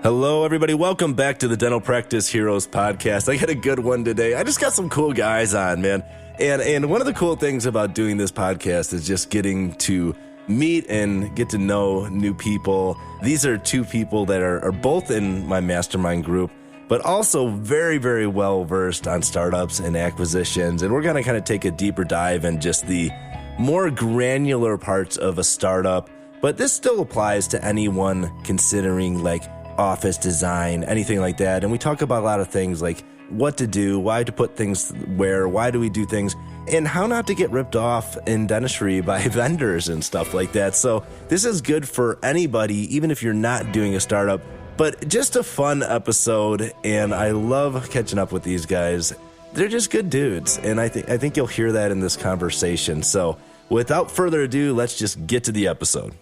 Hello, everybody. Welcome back to the Dental Practice Heroes podcast. I got a good one today. I just got some cool guys on, man. And one of the cool things about doing this podcast is just getting to meet and get to know new people. These are two people that are both in my mastermind group, but also very, very well versed on startups and acquisitions. And we're going to kind of take a deeper dive in just the more granular parts of a startup. But this still applies to anyone considering like office design, anything like that. And we talk about a lot of things like what to do, why to put things where, why do we do things, and how not to get ripped off in dentistry by vendors and stuff like that. So this is good for anybody, even if you're not doing a startup, but just a fun episode. And I love catching up with these guys. They're just good dudes. And I think you'll hear that in this conversation. So without further ado, let's just get to the episode.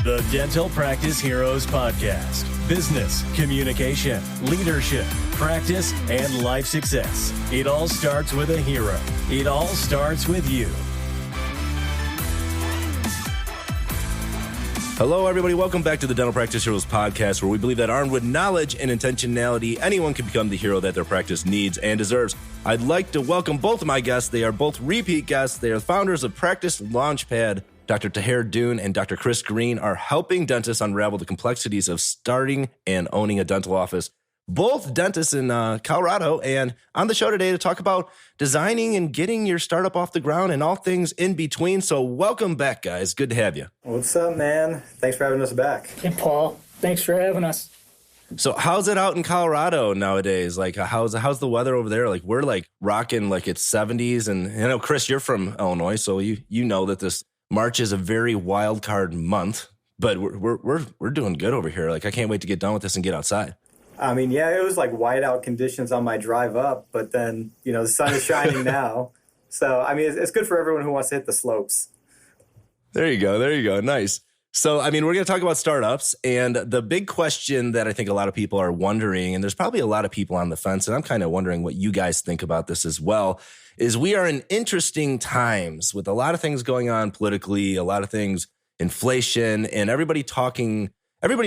The Dental Practice Heroes Podcast. Business, communication, leadership, practice, and life success. It all starts with a hero. It all starts with you. Hello, everybody. Welcome back to the Dental Practice Heroes Podcast, where we believe that armed with knowledge and intentionality, anyone can become the hero that their practice needs and deserves. I'd like to welcome both of my guests. They are both repeat guests. They are founders of Practice Launchpad. Dr. Taher Dhoon and Dr. Chris Green are helping dentists unravel the complexities of starting and owning a dental office. Both dentists in Colorado, and on the show today to talk about designing and getting your startup off the ground and all things in between. So welcome back, guys. Good to have you. What's up, man? Thanks for having us back. Hey, Paul. Thanks for having us. So how's it out in Colorado nowadays? Like, how's the weather over there? Like, we're like rocking like it's 70s. And you know, Chris, you're from Illinois, so you know that this March is a very wild card month, but we're doing good over here. Like, I can't wait to get done with this and get outside. I mean, yeah, it was like whiteout conditions on my drive up, but then, you know, the sun is shining now. So, I mean, it's good for everyone who wants to hit the slopes. There you go. Nice. So, I mean, we're going to talk about startups, and the big question that I think a lot of people are wondering, and there's probably a lot of people on the fence, and I'm kind of wondering what you guys think about this as well, is we are in interesting times with a lot of things going on politically, a lot of things, inflation, and everybody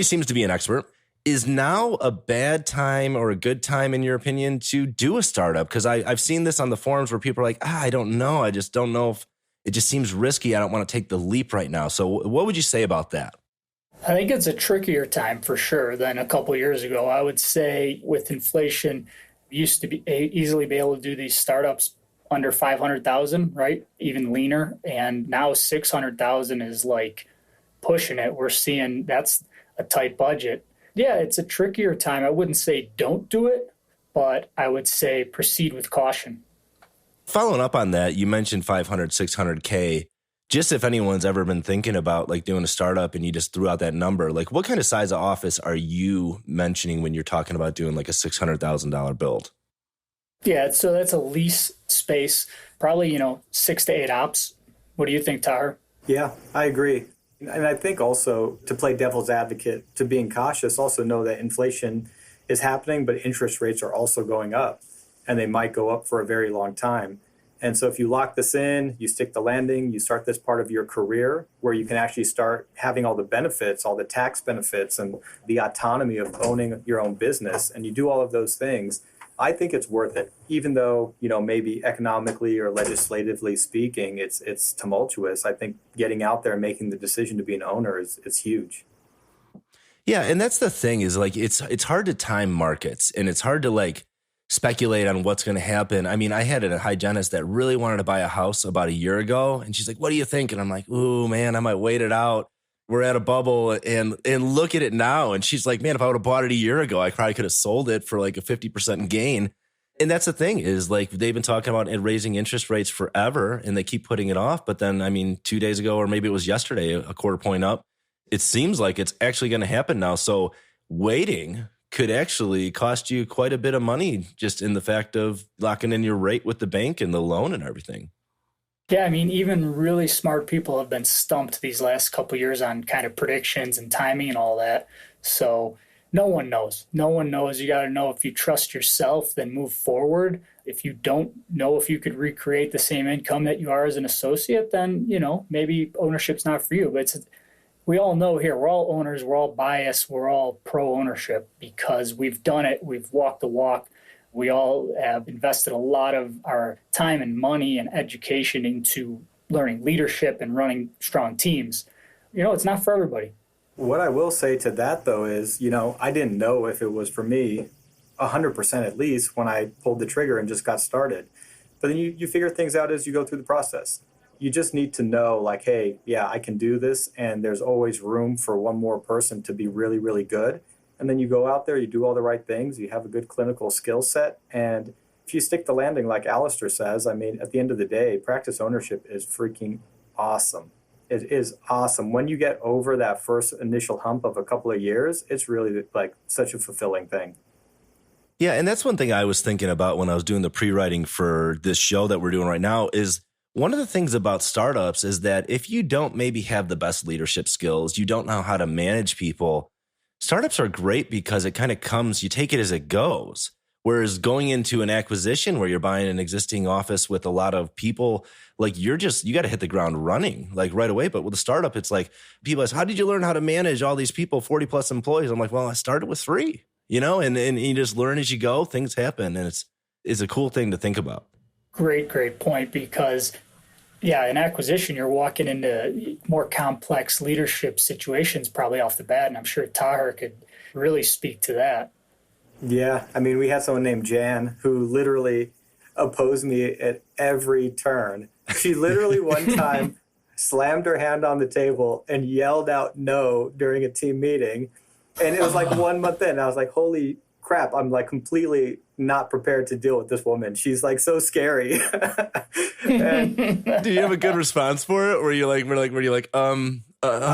seems to be an expert. Is now a bad time or a good time, in your opinion, to do a startup? Because I've seen this on the forums where people are like, I don't know. I just don't know if it just seems risky. I don't want to take the leap right now. So what would you say about that? I think it's a trickier time for sure than a couple years ago. I would say with inflation, we used to be easily be able to do these startups under 500,000, right? Even leaner. And now 600,000 is like pushing it. We're seeing that's a tight budget. Yeah, it's a trickier time. I wouldn't say don't do it, but I would say proceed with caution. Following up on that, you mentioned 500, 600K. Just if anyone's ever been thinking about like doing a startup and you just threw out that number, like what kind of size of office are you mentioning when you're talking about doing like a $600,000 build? Yeah, so that's a lease space, probably, 6 to 8 ops. What do you think, Taher? Yeah, I agree. And I think also, to play devil's advocate, to being cautious, also know that inflation is happening, but interest rates are also going up, and they might go up for a very long time. And so if you lock this in, you stick the landing, you start this part of your career where you can actually start having all the benefits, all the tax benefits, and the autonomy of owning your own business, and you do all of those things, I think it's worth it, even though, maybe economically or legislatively speaking, it's tumultuous. I think getting out there and making the decision to be an owner is huge. Yeah, and that's the thing is like it's hard to time markets, and it's hard to like speculate on what's going to happen. I mean, I had a hygienist that really wanted to buy a house about a year ago, and she's like, "What do you think?" And I'm like, "Ooh, man, I might wait it out. We're at a bubble," and look at it now. And she's like, "Man, if I would have bought it a year ago, I probably could have sold it for like a 50% gain." And that's the thing is like they've been talking about raising interest rates forever, and they keep putting it off. But then, I mean, 2 days ago, or maybe it was yesterday, a quarter point up. It seems like it's actually going to happen now. So waiting could actually cost you quite a bit of money just in the fact of locking in your rate with the bank and the loan and everything. Yeah, I mean, even really smart people have been stumped these last couple of years on kind of predictions and timing and all that. So no one knows. No one knows. You got to know if you trust yourself, then move forward. If you don't know if you could recreate the same income that you are as an associate, then, maybe ownership's not for you. But we all know here, we're all owners, we're all biased, we're all pro ownership because we've done it, we've walked the walk. We all have invested a lot of our time and money and education into learning leadership and running strong teams. It's not for everybody. What I will say to that, though, is, I didn't know if it was for me 100% at least when I pulled the trigger and just got started. But then you figure things out as you go through the process. You just need to know, like, hey, yeah, I can do this. And there's always room for one more person to be really, really good. And then you go out there, you do all the right things, you have a good clinical skill set. And if you stick the landing, like Alistair says, I mean, at the end of the day, practice ownership is freaking awesome. It is awesome. When you get over that first initial hump of a couple of years, it's really like such a fulfilling thing. Yeah, and that's one thing I was thinking about when I was doing the pre-writing for this show that we're doing right now is one of the things about startups is that if you don't maybe have the best leadership skills, you don't know how to manage people, startups are great because it kind of comes, you take it as it goes. Whereas going into an acquisition where you're buying an existing office with a lot of people, like you got to hit the ground running like right away. But with a startup, it's like people ask, how did you learn how to manage all these people, 40 plus employees? I'm like, well, I started with 3, and you just learn as you go, things happen. And it's a cool thing to think about. Great point, because in acquisition, you're walking into more complex leadership situations probably off the bat. And I'm sure Taher could really speak to that. Yeah, I mean, we had someone named Jan who literally opposed me at every turn. She literally one time slammed her hand on the table and yelled out no during a team meeting. And it was like 1 month in. I was like, holy crap, I'm like completely not prepared to deal with this woman. She's like so scary. And, do you have a good response for it? Were you like, I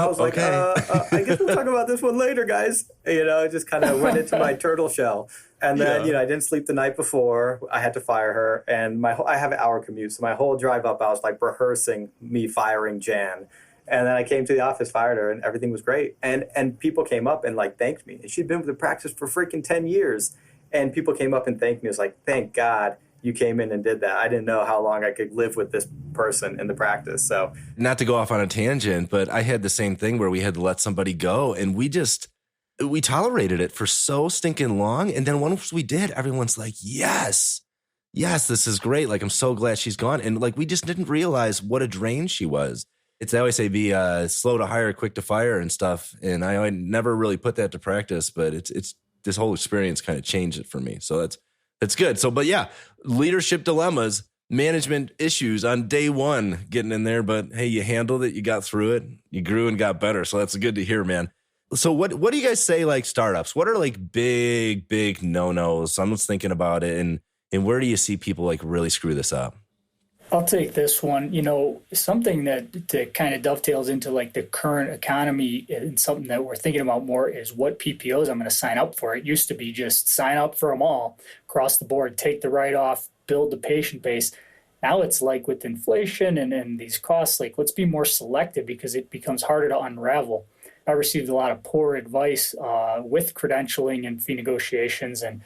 was like, okay. I guess we'll talk about this one later, guys. I just kind of went into my turtle shell. And then, I didn't sleep the night before. I had to fire her. And I have an hour commute. So my whole drive up, I was like rehearsing me firing Jan. And then I came to the office, fired her, and everything was great. And people came up and like thanked me. And she'd been with the practice for freaking 10 years. And people came up and thanked me. It was like, thank God you came in and did that. I didn't know how long I could live with this person in the practice. So not to go off on a tangent, but I had the same thing where we had to let somebody go and we tolerated it for so stinking long. And then once we did, everyone's like, yes, this is great. Like, I'm so glad she's gone. And like, we just didn't realize what a drain she was. I always say be slow to hire, quick to fire and stuff. And I never really put that to practice, but it's this whole experience kind of changed it for me. So that's good. So, but yeah, leadership dilemmas, management issues on day one, getting in there, but hey, you handled it. You got through it. You grew and got better. So that's good to hear, man. So what do you guys say, like startups? What are like big no-nos? I'm just thinking about it. And where do you see people like really screw this up? I'll take this one. Something that kind of dovetails into like the current economy and something that we're thinking about more is what PPOs I'm going to sign up for. It used to be just sign up for them all across the board, take the write-off, build the patient base. Now it's like with inflation and these costs, like let's be more selective because it becomes harder to unravel. I received a lot of poor advice with credentialing and fee negotiations, and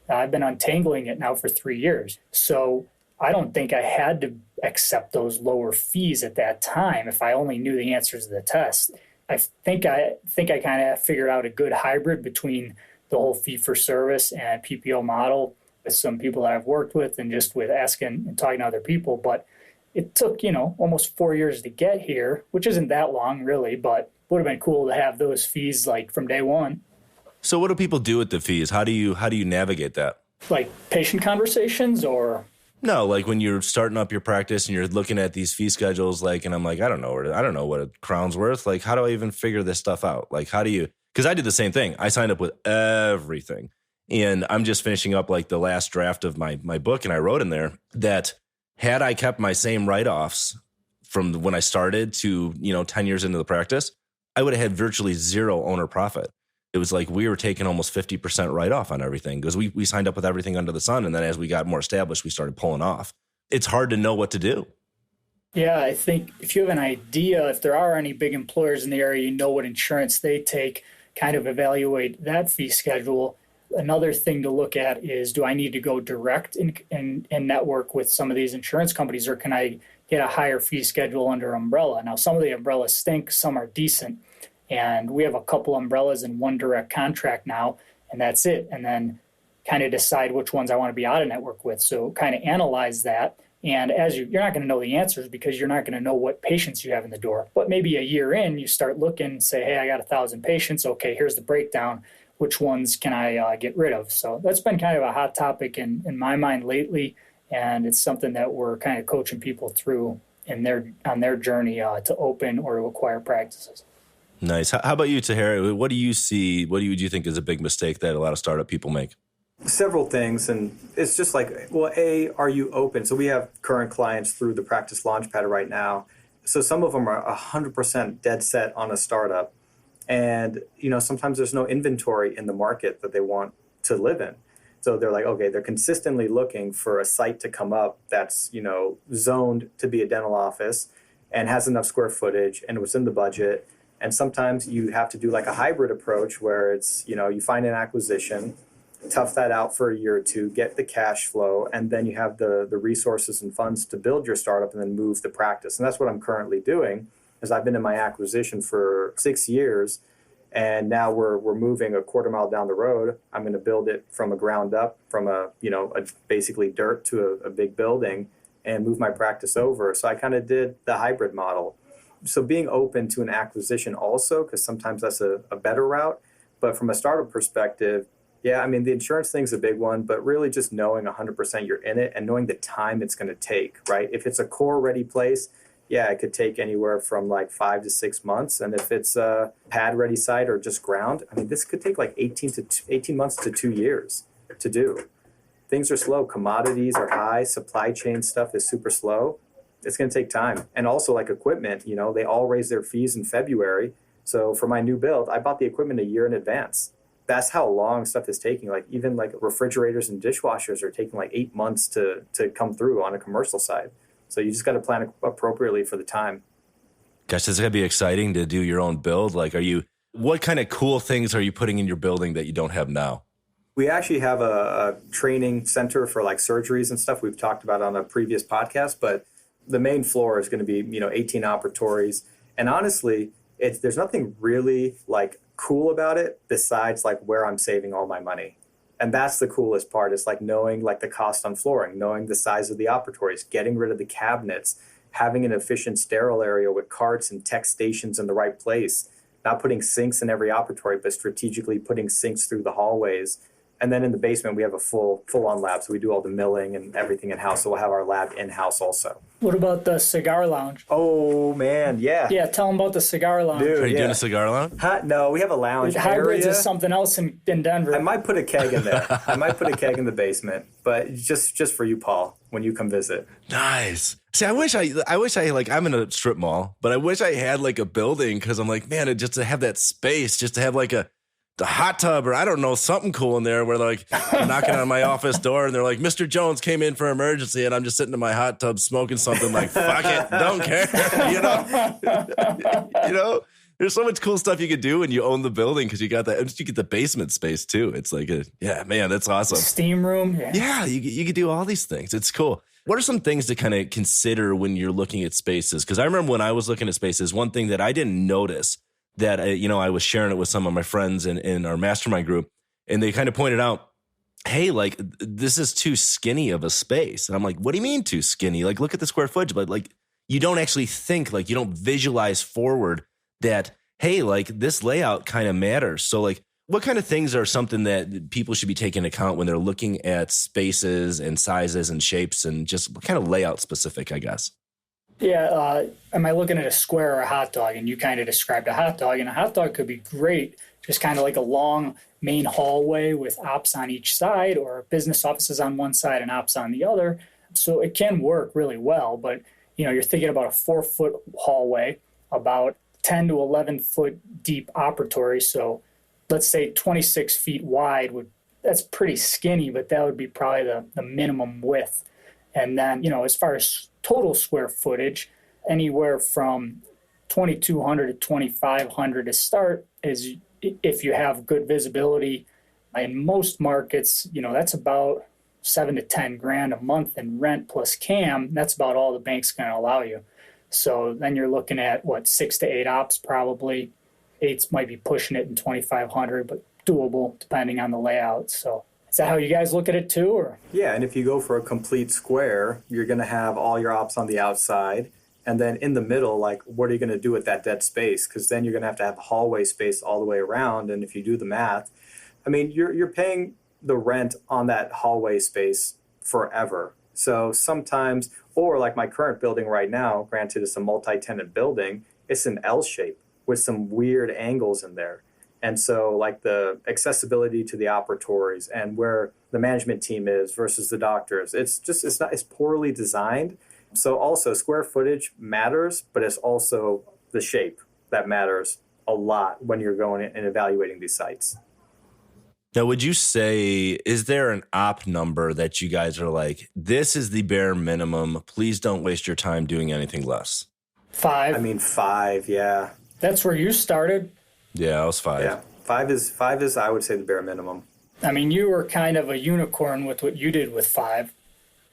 I've been untangling it now for 3 years. So I don't think I had to accept those lower fees at that time if I only knew the answers to the test. I think I kind of figured out a good hybrid between the whole fee-for-service and PPO model with some people that I've worked with and just with asking and talking to other people. But it took, almost 4 years to get here, which isn't that long really, but would have been cool to have those fees like from day one. So what do people do with the fees? How do you navigate that? Like patient conversations or... No, like when you're starting up your practice and you're looking at these fee schedules, like, and I'm like, I don't know what a crown's worth. Like, how do I even figure this stuff out? Like, because I did the same thing. I signed up with everything and I'm just finishing up like the last draft of my book. And I wrote in there that had I kept my same write-offs from when I started to, 10 years into the practice, I would have had virtually zero owner profit. It was like we were taking almost 50% write-off on everything because we signed up with everything under the sun. And then as we got more established, we started pulling off. It's hard to know what to do. Yeah, I think if you have an idea, if there are any big employers in the area, what insurance they take, kind of evaluate that fee schedule. Another thing to look at is, do I need to go direct and network with some of these insurance companies, or can I get a higher fee schedule under umbrella? Now, some of the umbrellas stink, some are decent. And we have a couple umbrellas and one direct contract now, and that's it. And then kind of decide which ones I want to be out of network with. So kind of analyze that. And as you're not going to know the answers because you're not going to know what patients you have in the door. But maybe a year in, you start looking and say, hey, I got 1,000 patients. Okay, here's the breakdown. Which ones can I get rid of? So that's been kind of a hot topic in my mind lately. And it's something that we're kind of coaching people through on their journey to open or to acquire practices. Nice. How about you, Taher? What do you see? What do you think is a big mistake that a lot of startup people make? Several things, and it's just like, well, are you open? So we have current clients through the Practice Launchpad right now. So some of them are 100% dead set on a startup. And, sometimes there's no inventory in the market that they want to live in. So they're like, okay, they're consistently looking for a site to come up that's, zoned to be a dental office and has enough square footage and within the budget. And sometimes you have to do like a hybrid approach where it's, you find an acquisition, tough that out for a year or two, get the cash flow, and then you have the resources and funds to build your startup and then move the practice. And that's what I'm currently doing, is I've been in my acquisition for 6 years, and now we're moving a quarter mile down the road. I'm going to build it from a ground up, from a basically dirt to a big building, and move my practice over. So I kind of did the hybrid model. So being open to an acquisition also, because sometimes that's a better route. But from a startup perspective, yeah, the insurance thing's a big one, but really just knowing 100% you're in it and knowing the time it's going to take, right? If it's a core ready place, yeah, it could take anywhere from like 5 to 6 months. And if it's a pad ready site or just ground, this could take like 18 months to 2 years to do. Things are slow. Commodities are high. Supply chain stuff is super slow. It's going to take time. And also like equipment, they all raise their fees in February. So for my new build, I bought the equipment a year in advance. That's how long stuff is taking. Like even like refrigerators and dishwashers are taking like 8 months to come through on a commercial side. So you just got to plan appropriately for the time. Gosh, this is going to be exciting to do your own build. Like, what kind of cool things are you putting in your building that you don't have now? We actually have a training center for like surgeries and stuff we've talked about on a previous podcast, but the main floor is going to be, 18 operatories. And honestly, there's nothing really like cool about it besides like where I'm saving all my money. And that's the coolest part, is like knowing like the cost on flooring, knowing the size of the operatories, getting rid of the cabinets, having an efficient sterile area with carts and tech stations in the right place, not putting sinks in every operatory, but strategically putting sinks through the hallways. And then in the basement, we have a full-on lab. So we do all the milling and everything in-house. So we'll have our lab in-house also. What about the cigar lounge? Oh, man, yeah. Yeah, tell them about the cigar lounge. Dude, Are you doing a cigar lounge? No, we have a lounge Hybrids area. is something else in Denver. I might put a keg in there. I might put a keg in the basement. But just for you, Paul, when you come visit. Nice. See, I wish I like, I'm in a strip mall, but I wish I had like a building, because I'm like, man, just to have that space, just to have like the hot tub, or I don't know, something cool in there where like I'm knocking on my office door and they're like, Mr. Jones came in for emergency, and I'm just sitting in my hot tub smoking something, like, fuck it, don't care. There's so much cool stuff you could do when you own the building, because you got that, you get the basement space too. It's like, yeah, man, that's awesome. Steam room. Yeah, you could do all these things. It's cool. What are some things to kind of consider when you're looking at spaces? Because I remember when I was looking at spaces, one thing that I didn't notice, that, I was sharing it with some of my friends in our mastermind group, and they kind of pointed out, hey, like, this is too skinny of a space. And I'm like, what do you mean too skinny? Like, look at the square footage. But like, you don't actually think, like, you don't visualize forward that, hey, like, this layout kind of matters. So like, what kind of things are something that people should be taking into account when they're looking at spaces and sizes and shapes, and just kind of layout specific, I guess? Yeah, am I looking at a square or a hot dog? And you kind of described a hot dog, and a hot dog could be great, just kind of like a long main hallway with ops on each side, or business offices on one side and ops on the other. So it can work really well, but you're thinking about a 4-foot hallway, about 10 to 11 foot deep operatory. So let's say 26 feet wide that's pretty skinny, but that would be probably the minimum width. And then, as far as total square footage, anywhere from 2,200 to 2,500 to start, is if you have good visibility. In most markets, that's about $7 to $10,000 a month in rent plus CAM. That's about all the bank's going to allow you. So then you're looking at 6 to 8 ops probably. Eights might be pushing it in 2,500, but doable depending on the layout. So is that how you guys look at it too? Or? Yeah, and if you go for a complete square, you're going to have all your ops on the outside. And then in the middle, like, what are you going to do with that dead space? Because then you're going to have hallway space all the way around. And if you do the math, I mean, you're paying the rent on that hallway space forever. So sometimes, or like my current building right now, granted it's a multi-tenant building, it's an L shape with some weird angles in there. And so like the accessibility to the operatories and where the management team is versus the doctors, it's poorly designed. So also square footage matters, but it's also the shape that matters a lot when you're going and evaluating these sites. Now, would you say, is there an op number that you guys are like, this is the bare minimum, please don't waste your time doing anything less? 5. I mean, 5, yeah. That's where you started? Yeah, I was 5. Yeah, 5 is I would say the bare minimum. I mean, you were kind of a unicorn with what you did with 5.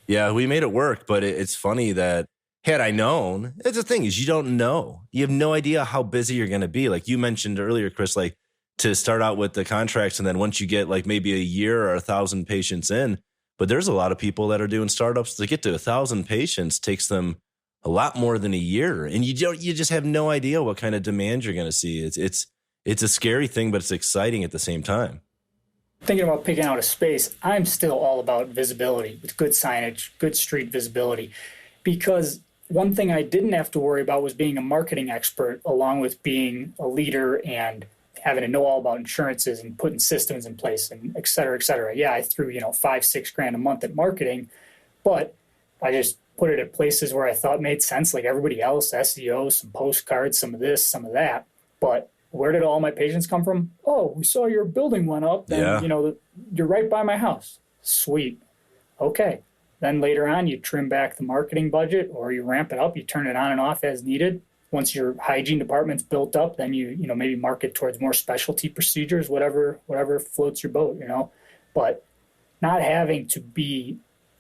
Yeah, we made it work, but it's funny that had I known, it's the thing is you don't know. You have no idea how busy you're going to be. Like you mentioned earlier, Chris, like to start out with the contracts and then once you get like maybe a year or 1,000 patients in, but there's a lot of people that are doing startups to get to 1,000 patients takes them a lot more than a year. And you just have no idea what kind of demand you're going to see. It's a scary thing, but it's exciting at the same time. Thinking about picking out a space, I'm still all about visibility with good signage, good street visibility, because one thing I didn't have to worry about was being a marketing expert along with being a leader and having to know all about insurances and putting systems in place and et cetera, et cetera. Yeah, I threw, $5-6 grand a month at marketing, but I just put it at places where I thought made sense, like everybody else, SEO, some postcards, some of this, some of that. But where did all my patients come from? Oh, we saw your building went up and, you're right by my house. Sweet. Okay. Then later on, you trim back the marketing budget or you ramp it up, you turn it on and off as needed. Once your hygiene department's built up, then you maybe market towards more specialty procedures, whatever floats your boat, But not having to be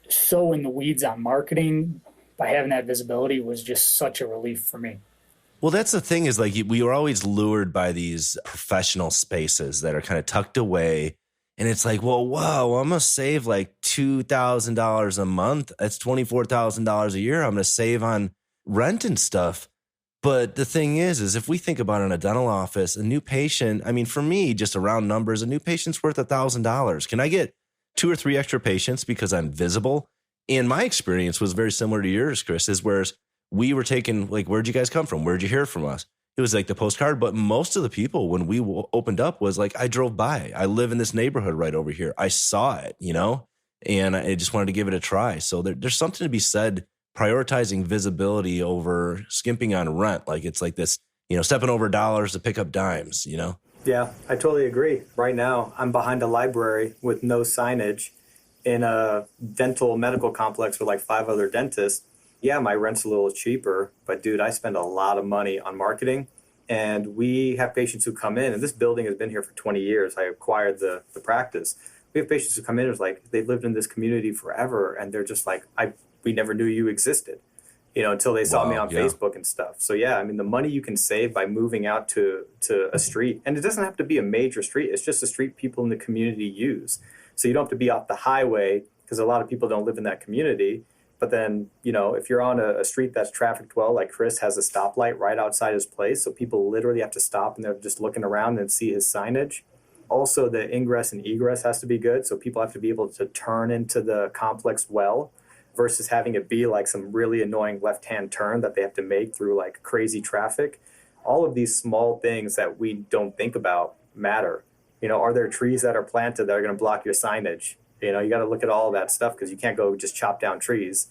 so in the weeds on marketing by having that visibility was just such a relief for me. Well, that's the thing is like we were always lured by these professional spaces that are kind of tucked away. And it's like, well, whoa, I'm going to save like $2,000 a month. That's $24,000 a year. I'm going to save on rent and stuff. But the thing is if we think about in a dental office, a new patient, I mean, for me, just around numbers, a new patient's worth $1,000. Can I get 2 or 3 extra patients because I'm visible? And my experience was very similar to yours, Chris, is whereas we were taking, like, where'd you guys come from? Where'd you hear from us? It was like the postcard, but most of the people when we opened up was like, I drove by. I live in this neighborhood right over here. I saw it, and I just wanted to give it a try. So there's something to be said, prioritizing visibility over skimping on rent. Like it's like this, stepping over dollars to pick up dimes, Yeah, I totally agree. Right now, I'm behind a library with no signage in a dental medical complex with like 5 other dentists. Yeah, my rent's a little cheaper, but dude, I spend a lot of money on marketing. And we have patients who come in, and this building has been here for 20 years. I acquired the practice. We have patients who come in, it's like they've lived in this community forever, and they're just like, we never knew you existed, until they saw me on Facebook and stuff. So yeah, I mean, the money you can save by moving out to a street, and it doesn't have to be a major street. It's just a street people in the community use. So you don't have to be off the highway because a lot of people don't live in that community. But then, if you're on a street that's trafficked well, like Chris has a stoplight right outside his place, so people literally have to stop and they're just looking around and see his signage. Also, the ingress and egress has to be good, so people have to be able to turn into the complex well versus having it be like some really annoying left-hand turn that they have to make through like crazy traffic. All of these small things that we don't think about matter. Are there trees that are planted that are going to block your signage? You got to look at all of that stuff because you can't go just chop down trees.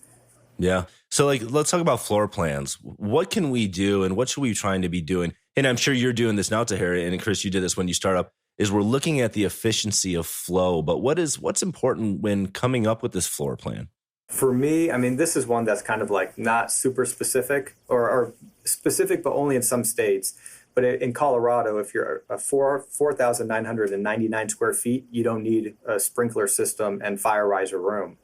Yeah. So let's talk about floor plans. What can we do and what should we be trying to be doing? And I'm sure you're doing this now, Taher, and Chris, you did this when you start up, is we're looking at the efficiency of flow. But what's important when coming up with this floor plan? For me, I mean, this is one that's kind of like not super specific or specific, but only in some states. But in Colorado, if you're 4,999 square feet, you don't need a sprinkler system and fire riser room.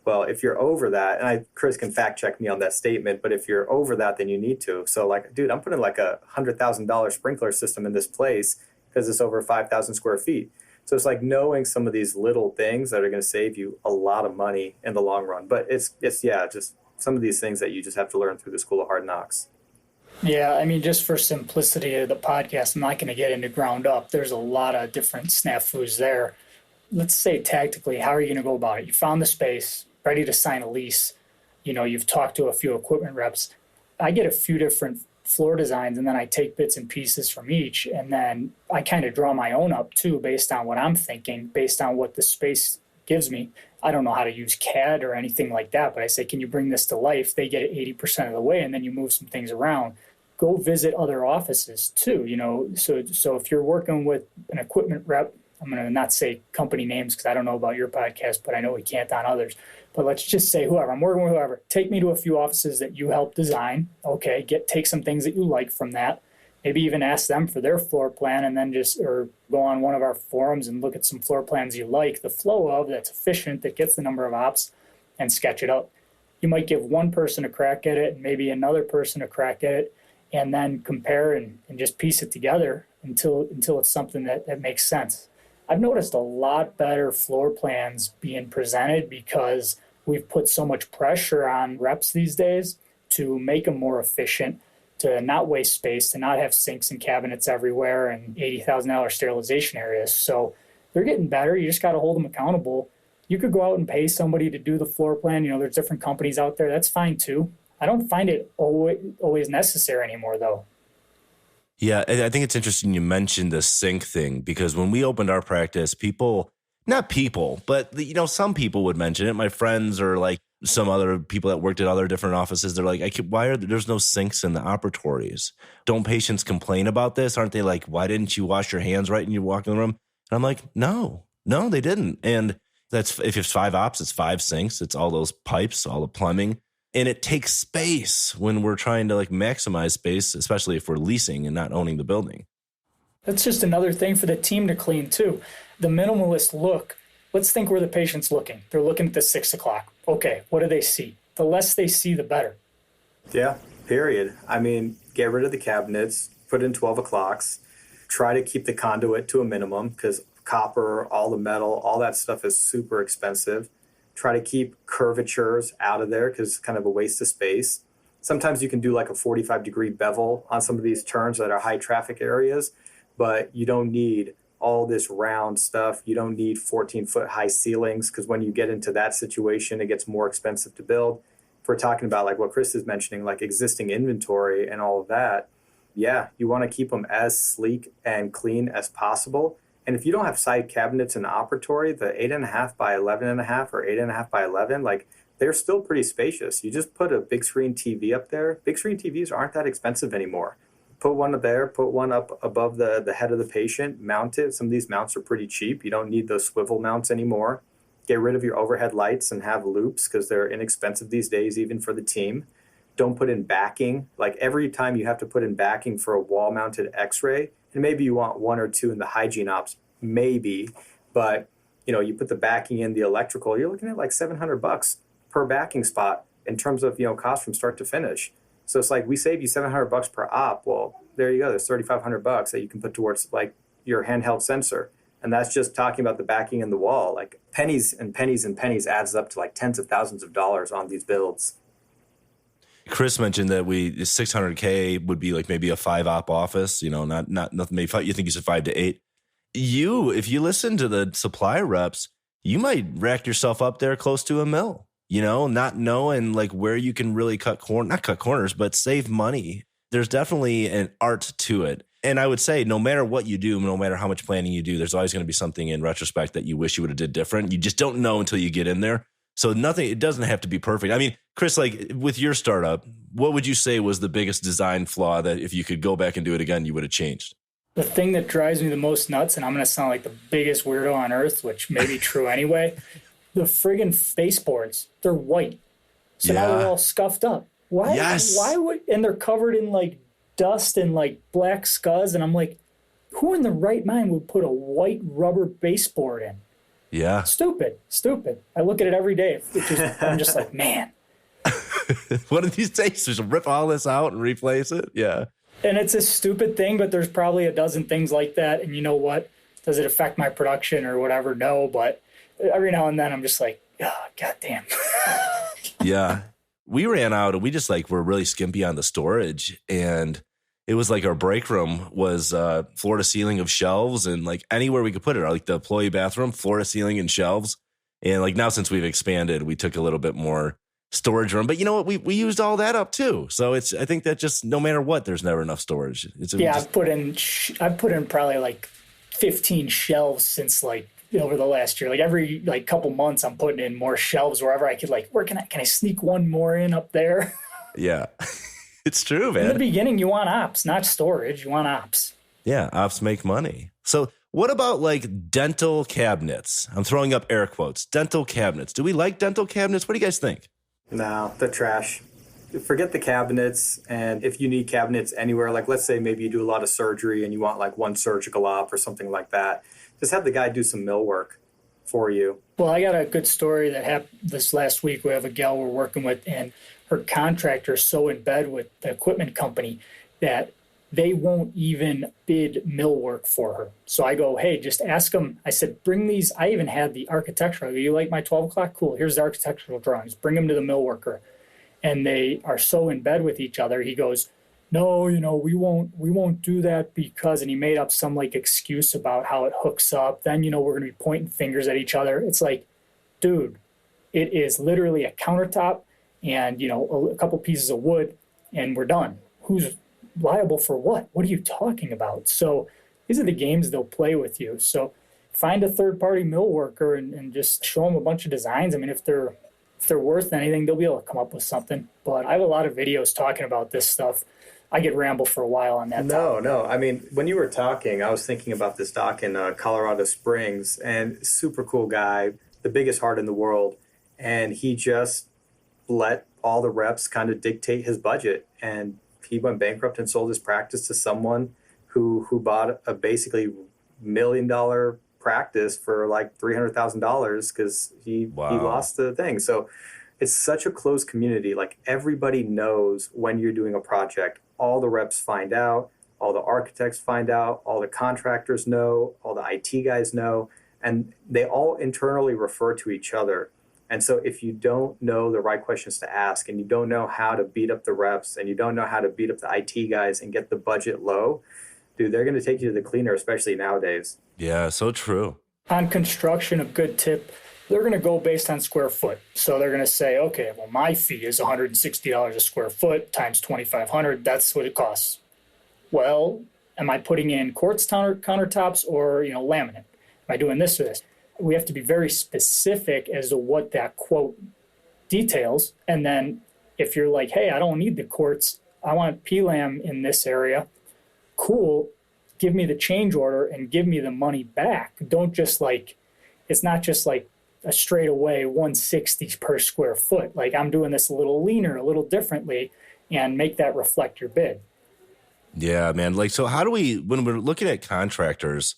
Well, if you're over that, and Chris can fact check me on that statement, but if you're over that, then you need to. So like, dude, I'm putting like a $100,000 sprinkler system in this place because it's over 5,000 square feet. So it's like knowing some of these little things that are going to save you a lot of money in the long run. But it's just some of these things that you just have to learn through the School of Hard Knocks. Yeah, I mean, just for simplicity of the podcast, I'm not going to get into ground up. There's a lot of different snafus there. Let's say tactically, how are you going to go about it? You found the space, ready to sign a lease. You've talked to a few equipment reps. I get a few different floor designs, and then I take bits and pieces from each, and then I kind of draw my own up too, based on what I'm thinking, based on what the space gives me. I don't know how to use CAD or anything like that, but I say, can you bring this to life? They get it 80% of the way, and then you move some things around. Go visit other offices too, So if you're working with an equipment rep, I'm going to not say company names because I don't know about your podcast, but I know we can't on others. But let's just say whoever, I'm working with whoever, take me to a few offices that you help design. Okay, take some things that you like from that. Maybe even ask them for their floor plan, and then or go on one of our forums and look at some floor plans you like, the flow of, that's efficient, that gets the number of ops, and sketch it out. You might give one person a crack at it and maybe another person a crack at it, and then compare and just piece it together until it's something that makes sense. I've noticed a lot better floor plans being presented because we've put so much pressure on reps these days to make them more efficient, to not waste space, to not have sinks and cabinets everywhere and $80,000 sterilization areas. So they're getting better. You just got to hold them accountable. You could go out and pay somebody to do the floor plan. There's different companies out there. That's fine too. I don't find it always necessary anymore, though. Yeah, I think it's interesting you mentioned the sync thing, because when we opened our practice, not people, but some people would mention it. My friends or like some other people that worked at other different offices, they're like, there's no sinks in the operatories? Don't patients complain about this? Aren't they like, why didn't you wash your hands right when you walk in the room? And I'm like, no, they didn't. And that's, if it's 5 ops, it's 5 sinks. It's all those pipes, all the plumbing. And it takes space when we're trying to like maximize space, especially if we're leasing and not owning the building. That's just another thing for the team to clean too. The minimalist look. Let's think where the patient's looking. They're looking at the 6 o'clock. Okay, what do they see? The less they see, the better. Yeah, period. I mean, get rid of the cabinets, put in 12 o'clocks, try to keep the conduit to a minimum because copper, all the metal, all that stuff is super expensive. Try to keep curvatures out of there because it's kind of a waste of space. Sometimes you can do like a 45-degree bevel on some of these turns that are high traffic areas, but you don't need all this round stuff. You don't need 14-foot high ceilings because when you get into that situation, it gets more expensive to build. If we're talking about like what Chris is mentioning, like existing inventory and all of that, yeah, you want to keep them as sleek and clean as possible. And if you don't have side cabinets in the operatory, the 8.5 by 11.5 or 8.5 by 11, like they're still pretty spacious. You just put a big screen TV up there. Big screen TVs aren't that expensive anymore. Put one up there, put one up above the head of the patient, mount it. Some of these mounts are pretty cheap. You don't need those swivel mounts anymore. Get rid of your overhead lights and have loops because they're inexpensive these days, even for the team. Don't put in backing. Like every time you have to put in backing for a wall-mounted x-ray, and maybe you want 1 or 2 in the hygiene ops, maybe, but you put the backing in the electrical, you're looking at like $700 per backing spot in terms of cost from start to finish. So it's like we save you $700 per op. Well, there you go. There's $3,500 that you can put towards like your handheld sensor, and that's just talking about the backing in the wall. Like pennies and pennies and pennies adds up to like tens of thousands of dollars on these builds. Chris mentioned that $600K would be like maybe a 5-op office, not nothing. Maybe you think you said 5 to 8. If you listen to the supply reps, you might rack yourself up there close to $1 million, not knowing like where you can really not cut corners, but save money. There's definitely an art to it. And I would say no matter what you do, no matter how much planning you do, there's always going to be something in retrospect that you wish you would have did different. You just don't know until you get in there. So it doesn't have to be perfect. I mean, Chris, like with your startup, what would you say was the biggest design flaw that if you could go back and do it again, you would have changed? The thing that drives me the most nuts, and I'm going to sound like the biggest weirdo on earth, which may be true anyway, the friggin' baseboards, they're white. So now they're all scuffed up. Why? Yes. And they're covered in like dust and like black scuzz. And I'm like, who in the right mind would put a white rubber baseboard in? Yeah. Stupid. I look at it every day. I'm just like, man. One of these days, just rip all this out and replace it. Yeah. And it's a stupid thing, but there's probably a dozen things like that. And you know what? Does it affect my production or whatever? No, but every now and then I'm just like, oh, goddamn. Yeah. We ran out and we just like were really skimpy on the storage. And it was like our break room was floor to ceiling of shelves and like anywhere we could put it, like the employee bathroom, floor to ceiling and shelves. And like now since we've expanded, we took a little bit more storage room. But you know what? We used all that up too. So I think that just no matter what, there's never enough storage. I've put in probably like 15 shelves since like over the last year. Like every like couple months, I'm putting in more shelves wherever I could. Like, where can I sneak one more in up there? Yeah. It's true, man. In the beginning, you want ops, not storage. You want ops. Yeah, ops make money. So what about like dental cabinets? I'm throwing up air quotes. Dental cabinets. Do we like dental cabinets? What do you guys think? No, they're trash. Forget the cabinets. And if you need cabinets anywhere, like let's say maybe you do a lot of surgery and you want like one surgical op or something like that, just have the guy do some mill work for you. Well, I got a good story that happened this last week. We have a gal we're working with, and her contractor is so in bed with the equipment company that they won't even bid mill work for her. So I go, hey, just ask them. I said, bring these. I even had the architectural. I go, you like my 12 o'clock? Cool. Here's the architectural drawings. Bring them to the mill worker. And they are so in bed with each other. He goes, no, we won't do that because, and he made up some like excuse about how it hooks up. Then, we're going to be pointing fingers at each other. It's like, dude, it is literally a countertop and, a couple pieces of wood and we're done. Who's liable for what? What are you talking about? So these are the games they'll play with you. So find a third-party mill worker and just show them a bunch of designs. I mean, if they're worth anything, they'll be able to come up with something. But I have a lot of videos talking about this stuff. I could ramble for a while on that. No. I mean, when you were talking, I was thinking about this doc in Colorado Springs, and super cool guy, the biggest heart in the world. And he just let all the reps kind of dictate his budget. And he went bankrupt and sold his practice to someone who bought a basically $1 million practice for like $300,000 because he lost the thing. So it's such a close community. Like everybody knows when you're doing a project. All the reps find out, all the architects find out, all the contractors know, all the IT guys know, and they all internally refer to each other. And so if you don't know the right questions to ask and you don't know how to beat up the reps and you don't know how to beat up the IT guys and get the budget low, dude, they're going to take you to the cleaner, especially nowadays. Yeah, so true. On construction, a good tip, they're going to go based on square foot. So they're going to say, okay, well, my fee is $160 a square foot times $2,500. That's what it costs. Well, am I putting in quartz countertops or, laminate? Am I doing this or this? We have to be very specific as to what that quote details. And then if you're like, hey, I don't need the quartz, I want PLAM in this area, cool, give me the change order and give me the money back. Don't just like, it's not just like a straight away 160 per square foot. Like I'm doing this a little leaner, a little differently, and make that reflect your bid. Yeah, man. Like, so how do we, when we're looking at contractors,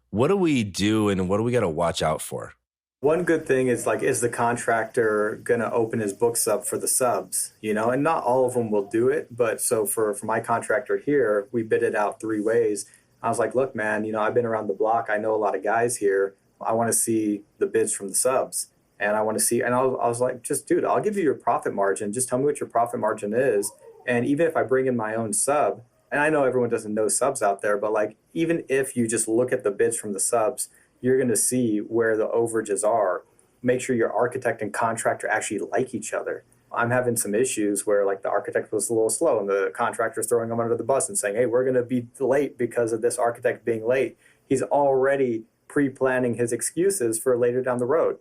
what do we do and what do we got to watch out for? One good thing is like, is the contractor going to open his books up for the subs, and not all of them will do it. But so for my contractor here, we bid it out 3 ways. I was like, look, man, I've been around the block. I know a lot of guys here. I want to see the bids from the subs. And I want to see, and I was like, dude, I'll give you your profit margin. Just tell me what your profit margin is. And even if I bring in my own sub, and I know everyone doesn't know subs out there, but like, even if you just look at the bids from the subs, you're going to see where the overages are. Make sure your architect and contractor actually like each other. I'm having some issues where like the architect was a little slow and the contractor's throwing them under the bus and saying, hey, we're going to be late because of this architect being late. He's already pre-planning his excuses for later down the road.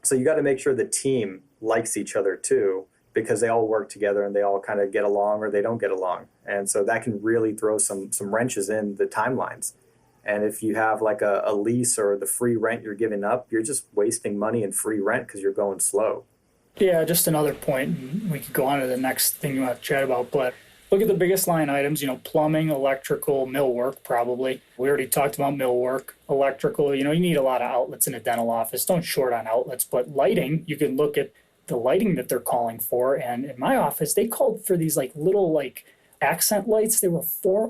So you got to make sure the team likes each other too, because they all work together and they all kind of get along or they don't get along. And so that can really throw some wrenches in the timelines. And if you have like a lease or the free rent you're giving up, you're just wasting money in free rent because you're going slow. Yeah, just another point. We could go on to the next thing you want to chat about, but Look at the biggest line items, plumbing, electrical, millwork, probably. We already talked about millwork, electrical. You need a lot of outlets in a dental office. Don't short on outlets, but lighting, you can look at the lighting that they're calling for. And in my office, they called for these little accent lights. They were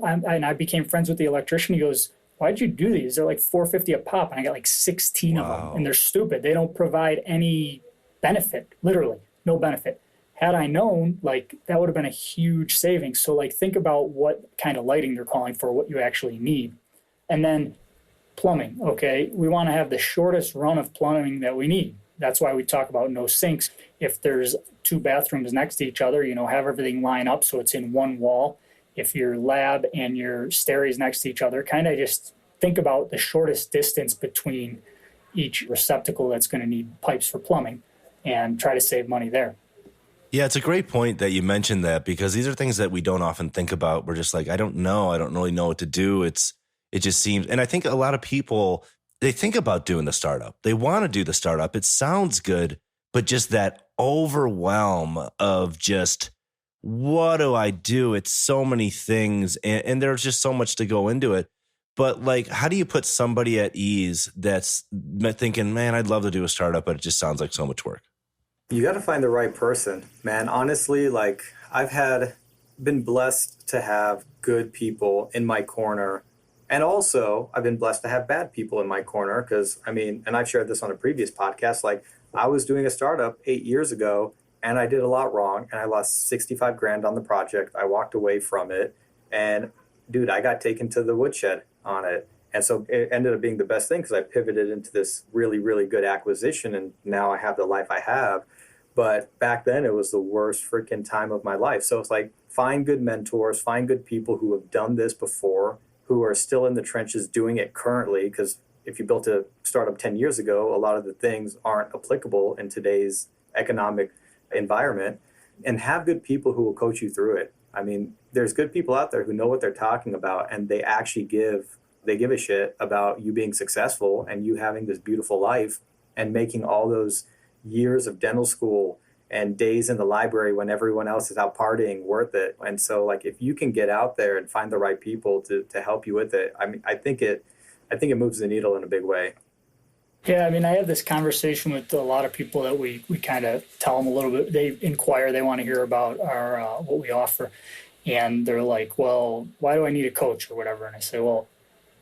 and I became friends with the electrician. He goes, "Why'd you do these? They're like $450 a pop." And I got 16 of them, and they're stupid. They don't provide any benefit, literally, no benefit. Had I known, that would have been a huge savings. So, think about what kind of lighting they're calling for, what you actually need. And then plumbing, okay? We want to have the shortest run of plumbing that we need. That's why we talk about no sinks. If there's 2 bathrooms next to each other, have everything line up so it's in one wall. If your lab and your stair is next to each other, kind of just think about the shortest distance between each receptacle that's going to need pipes for plumbing and try to save money there. Yeah, it's a great point that you mentioned that, because these are things that we don't often think about. We're just like, I don't know. I don't really know what to do. It just seems, and I think a lot of people, they think about doing the startup. They want to do the startup. It sounds good, but just that overwhelm of just, what do I do? It's so many things, and there's just so much to go into it. But how do you put somebody at ease that's thinking, man, I'd love to do a startup, but it just sounds like so much work? You got to find the right person, man. Honestly, I've been blessed to have good people in my corner. And also I've been blessed to have bad people in my corner because, and I've shared this on a previous podcast, I was doing a startup 8 years ago and I did a lot wrong and I lost 65 grand on the project. I walked away from it and dude, I got taken to the woodshed on it. And so it ended up being the best thing because I pivoted into this really, really good acquisition and now I have the life I have. But back then it was the worst freaking time of my life. So it's find good mentors, find good people who have done this before, who are still in the trenches doing it currently. Because if you built a startup 10 years ago, a lot of the things aren't applicable in today's economic environment, and have good people who will coach you through it. There's good people out there who know what they're talking about and they actually give a shit about you being successful and you having this beautiful life and making all those years of dental school and days in the library when everyone else is out partying worth it. And so if you can get out there and find the right people to help you with it, I think it moves the needle in a big way. Yeah, I have this conversation with a lot of people that we kind of tell them a little bit. They inquire, they want to hear about our what we offer. And they're like, well, why do I need a coach or whatever? And I say, well,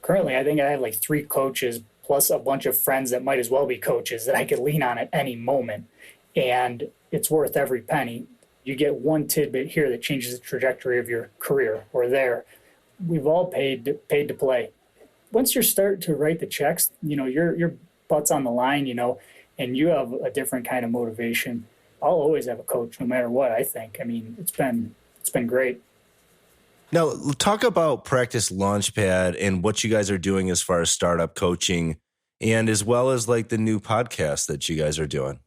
currently I think I have 3 coaches plus a bunch of friends that might as well be coaches that I could lean on at any moment. And it's worth every penny. You get one tidbit here that changes the trajectory of your career or there. We've all paid to play. Once you start to write the checks, your butt's on the line, and you have a different kind of motivation. I'll always have a coach no matter what, I think. It's been great. Now, talk about Practice Launchpad and what you guys are doing as far as startup coaching and as well as the new podcast that you guys are doing.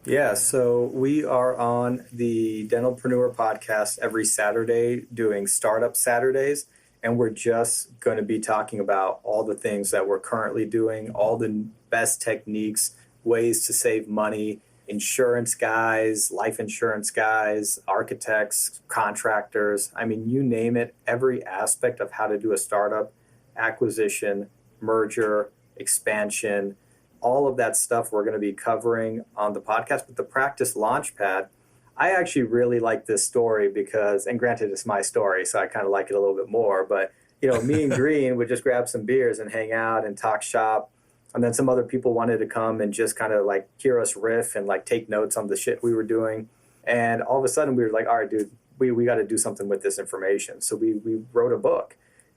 Yeah, so we are on the Dentalpreneur podcast every Saturday doing Startup Saturdays, and we're just going to be talking about all the things that we're currently doing, all the best techniques, ways to save money, insurance guys, life insurance guys, architects, contractors. You name it, every aspect of how to do a startup, acquisition, merger, expansion, all of that stuff we're going to be covering on the podcast. But the Practice Launchpad, I actually really like this story because, and granted it's my story, so I kind of like it a little bit more, but me and Green would just grab some beers and hang out and talk shop. And then some other people wanted to come and just kind of hear us riff and take notes on the shit we were doing. And all of a sudden we were like, all right, dude, we got to do something with this information. So we wrote a book,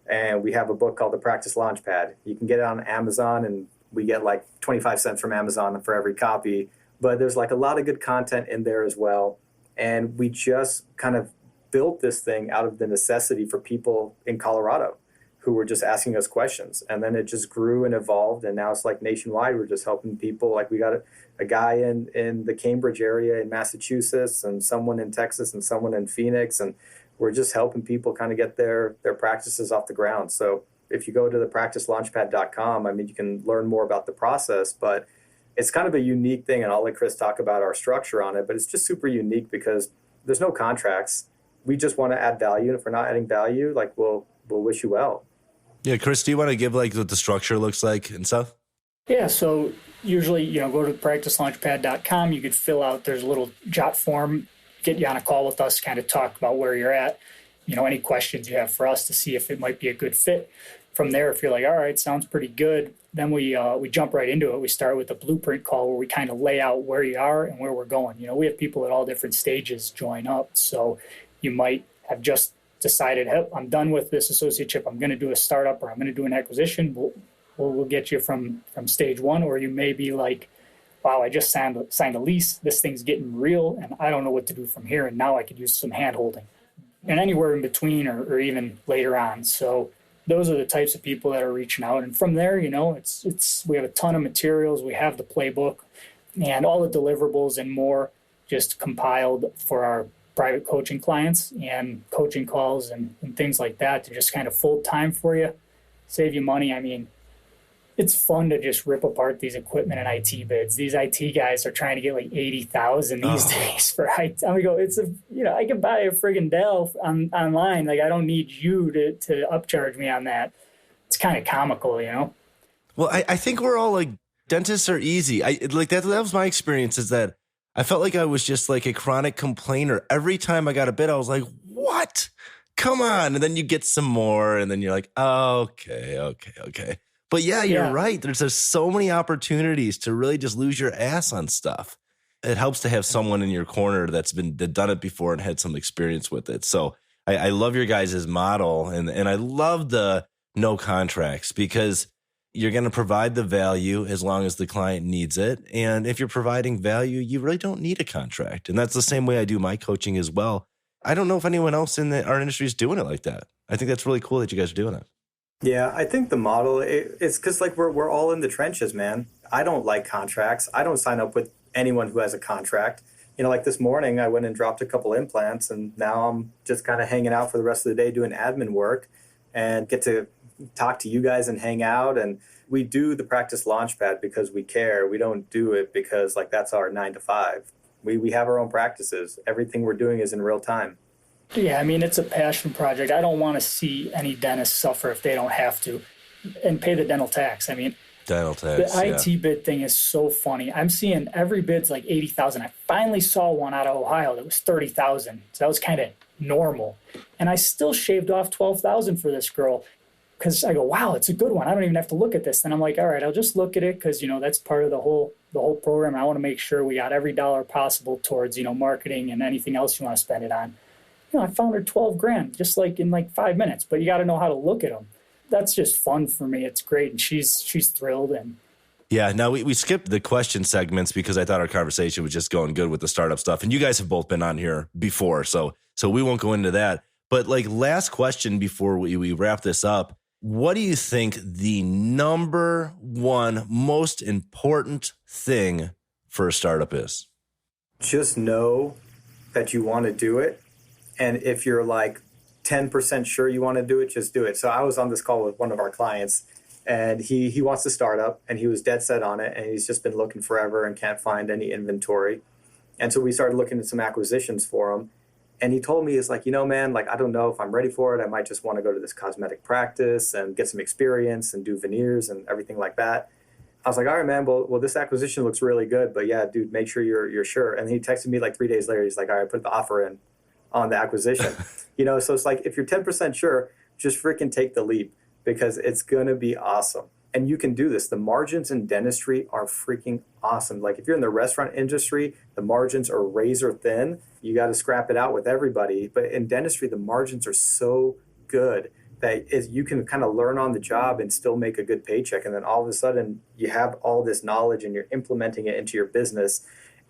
and we have a book called The Practice Launchpad. You can get it on Amazon, and we get 25 cents from Amazon for every copy. But there's a lot of good content in there as well. And we just kind of built this thing out of the necessity for people in Colorado who were just asking us questions. And then it just grew and evolved. And now it's nationwide. We're just helping people. We got a guy in the Cambridge area in Massachusetts and someone in Texas and someone in Phoenix. And we're just helping people kind of get their practices off the ground. So if you go to the practicelaunchpad.com, you can learn more about the process, but it's kind of a unique thing. And I'll let Chris talk about our structure on it, but it's just super unique because there's no contracts. we just want to add value. And if we're not adding value, like we'll wish you well. Yeah, Chris, do you want to give like what the structure looks like and stuff? Yeah, so usually, go to practicelaunchpad.com. You could fill out, there's a little jot form, get you on a call with us, kind of talk about where you're at, any questions you have for us to see if it might be a good fit. From there, if you're like, all right, sounds pretty good, then we jump right into it. We start with a blueprint call where we kind of lay out where you are and where we're going. We have people at all different stages join up. So you might have just decided, hey, I'm done with this associateship. I'm going to do a startup or I'm going to do an acquisition. We'll get you from stage one. Or you may be like, wow, I just signed a lease. This thing's getting real and I don't know what to do from here. And now I could use some hand holding. And anywhere in between or even later on. So those are the types of people that are reaching out. And from there, it's we have a ton of materials. We have the playbook and all the deliverables and more just compiled for our private coaching clients and coaching calls and things like that to just kind of full time for you, save you money. I mean, it's fun to just rip apart these equipment and IT bids. These IT guys are trying to get like 80,000 these days for IT. I go, I can buy a friggin' Dell online. Like I don't need you to upcharge me on that. It's kind of comical, Well, I think we're all like, dentists are easy. That was my experience, is that I felt like I was just like a chronic complainer. Every time I got a bid, I was like, what? Come on. And then you get some more and then you're like, okay. But yeah, you're right. There's so many opportunities to really just lose your ass on stuff. It helps to have someone in your corner that's done it before and had some experience with it. So I love your guys' model and I love the no contracts, because you're going to provide the value as long as the client needs it. And if you're providing value, you really don't need a contract. And that's the same way I do my coaching as well. I don't know if anyone else in our industry is doing it like that. I think that's really cool that you guys are doing it. Yeah, I think the model, it's because like we're all in the trenches, man. I don't like contracts. I don't sign up with anyone who has a contract. Like this morning, I went and dropped a couple implants, and now I'm just kind of hanging out for the rest of the day doing admin work and get to talk to you guys and hang out. And we do the Practice Launchpad because we care. We don't do it because like that's our 9 to 5. We have our own practices. Everything we're doing is in real time. Yeah, I mean, it's a passion project. I don't want to see any dentists suffer if they don't have to and pay the dental tax. I mean, dental tax, the IT bid thing is so funny. I'm seeing every bid's like 80,000. I finally saw one out of Ohio that was 30,000. So that was kind of normal. And I still shaved off 12,000 for this girl because I go, wow, it's a good one. I don't even have to look at this. Then I'm like, all right, I'll just look at it because, that's part of the whole program. I want to make sure we got every dollar possible towards, marketing and anything else you want to spend it on. I found her 12 grand just like in like 5 minutes, but you got to know how to look at them. That's just fun for me. It's great. And she's thrilled. And yeah, now we skipped the question segments because I thought our conversation was just going good with the startup stuff. And you guys have both been on here before, so we won't go into that. But like last question before we wrap this up, what do you think the number one most important thing for a startup is? Just know that you want to do it. And if you're like 10% sure you want to do it, just do it. So I was on this call with one of our clients, and he wants to start up, and he was dead set on it, and he's just been looking forever and can't find any inventory. And so we started looking at some acquisitions for him. And he told me, it's like, man, like, I don't know if I'm ready for it. I might just want to go to this cosmetic practice and get some experience and do veneers and everything like that. I was like, all right, man, well, this acquisition looks really good. But yeah, dude, make sure you're sure. And he texted me like 3 days later. He's like, all right, put the offer in on the acquisition. So it's like, if you're 10% sure, just freaking take the leap because it's going to be awesome. And you can do this. The margins in dentistry are freaking awesome. Like if you're in the restaurant industry, the margins are razor thin. You got to scrap it out with everybody. But in dentistry, the margins are so good that you can kind of learn on the job and still make a good paycheck. And then all of a sudden you have all this knowledge and you're implementing it into your business,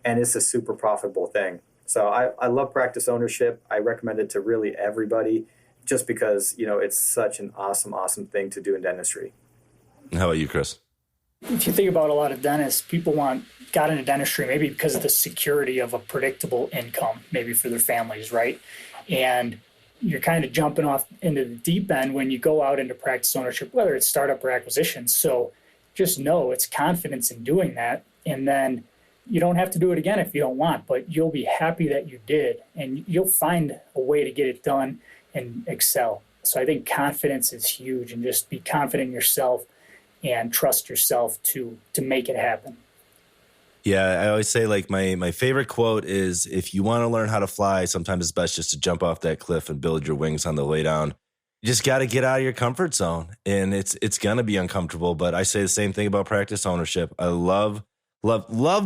and it's a super profitable thing. So I love practice ownership. I recommend it to really everybody just because, it's such an awesome, awesome thing to do in dentistry. How about you, Chris? If you think about a lot of dentists, people got into dentistry maybe because of the security of a predictable income, maybe for their families, right? And you're kind of jumping off into the deep end when you go out into practice ownership, whether it's startup or acquisition. So just know it's confidence in doing that. And then You don't have to do it again if you don't want, but you'll be happy that you did, and you'll find a way to get it done and excel. So I think confidence is huge, and just be confident in yourself and trust yourself to make it happen. Yeah, I always say, like, my favorite quote is, if you want to learn how to fly, sometimes it's best just to jump off that cliff and build your wings on the way down. You just got to get out of your comfort zone, and it's going to be uncomfortable. But I say the same thing about practice ownership. I love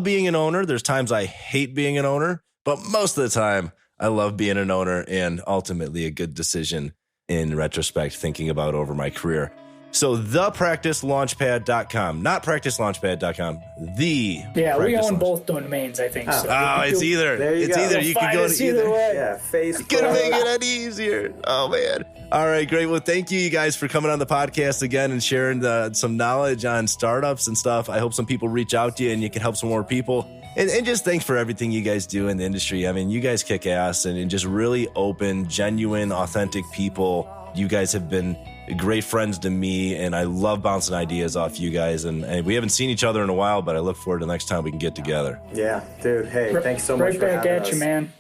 being an owner. There's times I hate being an owner, but most of the time I love being an owner, and ultimately a good decision in retrospect, thinking about over my career. So thepracticelaunchpad.com, not practicelaunchpad.com, we own both domains, I think. So it's either. There you it's go. either. You can go to either. way. Yeah, Facebook. Gonna make it any easier. Oh, man. All right, great. Well, thank you guys for coming on the podcast again and sharing some knowledge on startups and stuff. I hope some people reach out to you and you can help some more people. And just thanks for everything you guys do in the industry. I mean, you guys kick ass and just really open, genuine, authentic people. You guys have been great friends to me, and I love bouncing ideas off you guys. And we haven't seen each other in a while, but I look forward to the next time we can get together. Yeah, dude. Hey, thanks so much right for back having at us. you, man.